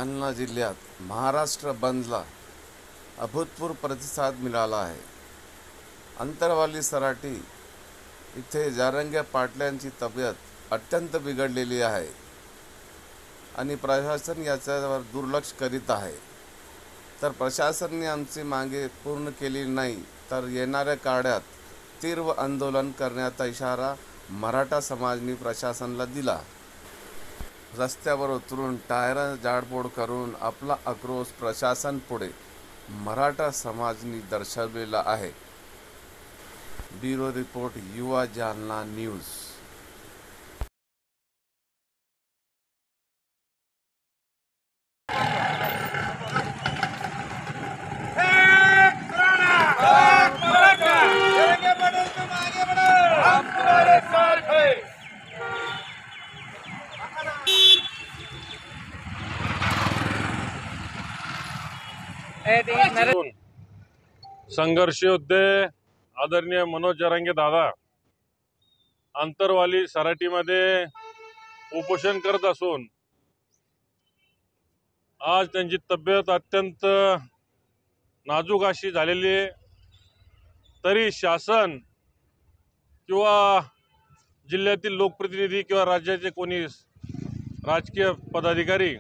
जालना जिल्ह्यात महाराष्ट्र बंदला अभूतपूर्व प्रतिसाद मिळाला आहे। अंतरवाली सराटी इथे जारंगे पाटलांची तब्येत अत्यंत बिघडलेली आहे आणि प्रशासन याच्यावर दुर्लक्ष करीत आहे। तर प्रशासनाने आमची मागे पूर्ण केली नाही तर येणाऱ्या काळात तीव्र आंदोलन करण्याचा इशारा मराठा समाजाने प्रशासनाला दिला। रस्त्यावर उतरून टायर जाळपोळ करून आपला आक्रोश प्रशासनापुढे मराठा समाजाने दर्शवलेला आहे। ब्युरो रिपोर्ट, युवा जालना न्यूज। संघर्ष योद्धे आदरणीय मनोज जरांगे दादा अंतरवाली सराटीमध्ये उपोषण करत असून आज त्यांची तब्येत अत्यंत नाजूक अशी झालेली आहे। तरी शासन किंवा जिल्ह्यातील लोकप्रतिनिधी किंवा राज्याचे कोणी राजकीय पदाधिकारी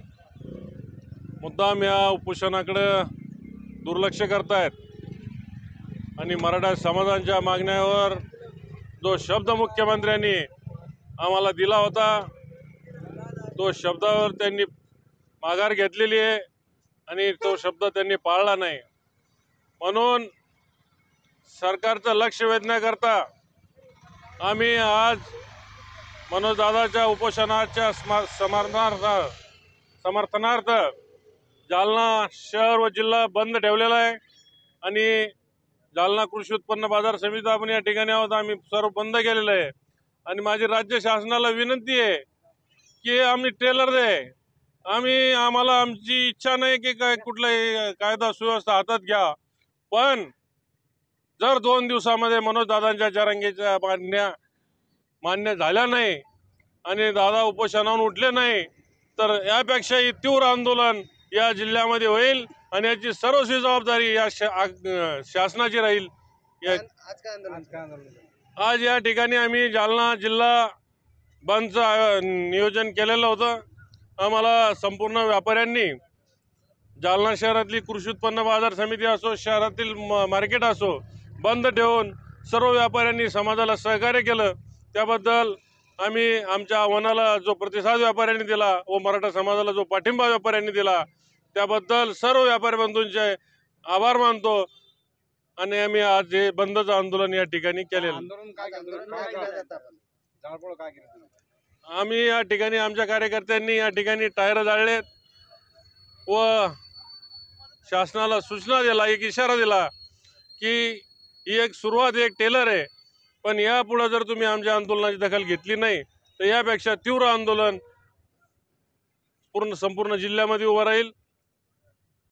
मुद्दाम या उपोषणाकडे दुर्लक्ष करतायत आणि मराठा समाजाच्या मागण्यावर जो शब्द मुख्यमंत्र्यांनी आम्हाला दिला होता तो शब्दावर त्यांनी माघार घेतलेली आहे आणि तो शब्द त्यांनी पाळला नाही। म्हणून सरकारचं लक्ष वेधण्याकरता आम्ही आज मनोज दादाच्या उपोषणाच्या समर्थनार्थ जालना शहर व जिल्हा बंद ठेवलेला आहे आणि जालना कृषी उत्पन्न बाजार समिती आपण या ठिकाणी आहोत। आम्ही सर्व बंद केलेलं आहे आणि माझी राज्य शासनाला विनंती आहे की आम्ही ट्रेलर दे। आम्हाला आमची इच्छा नाही की काय कुठलाही कायदा सुव्यवस्था हातात घ्या, पण जर 2 दिवसामध्ये मनोज दादांच्या जरांगेच्या मान्य झाल्या नाही आणि दादा उपोषणावरून उठले नाही तर यापेक्षाही तीव्र आंदोलन या जिल्ह्यामध्ये होईल आणि याची सर्वस्वी जबाबदारी या शासनाची राहील। आज या ठिकाणी आम्ही जालना जिल्हा बंदचं नियोजन केलेलं होतं। आम्हाला संपूर्ण व्यापाऱ्यांनी जालना शहरातली कृषी उत्पन्न बाजार समिती असो, शहरातील मार्केट असो, बंद ठेवून सर्व व्यापाऱ्यांनी समाजाला सहकार्य केलं। त्याबद्दल आम्ही आमच्या आव्हानाला जो प्रतिसाद व्यापाऱ्यांनी दिला व मराठा समाजाला जो पाठिंबा व्यापाऱ्यांनी दिला त्याबद्दल सर्व व्यापारी बंधूंचे आभार मानतो आणि आम्ही आज हे बंदचं आंदोलन या ठिकाणी केलेलं। आम्ही या ठिकाणी आमच्या कार्यकर्त्यांनी या ठिकाणी टायर जाळलेत व शासनाला सूचना दिला, एक इशारा दिला की ही एक सुरुवात, एक टेलर आहे, पण यापुढे जर तुम्ही आमच्या आंदोलनाची दखल घेतली नाही तर यापेक्षा तीव्र आंदोलन संपूर्ण जिल्ह्यामध्ये उभं राहील।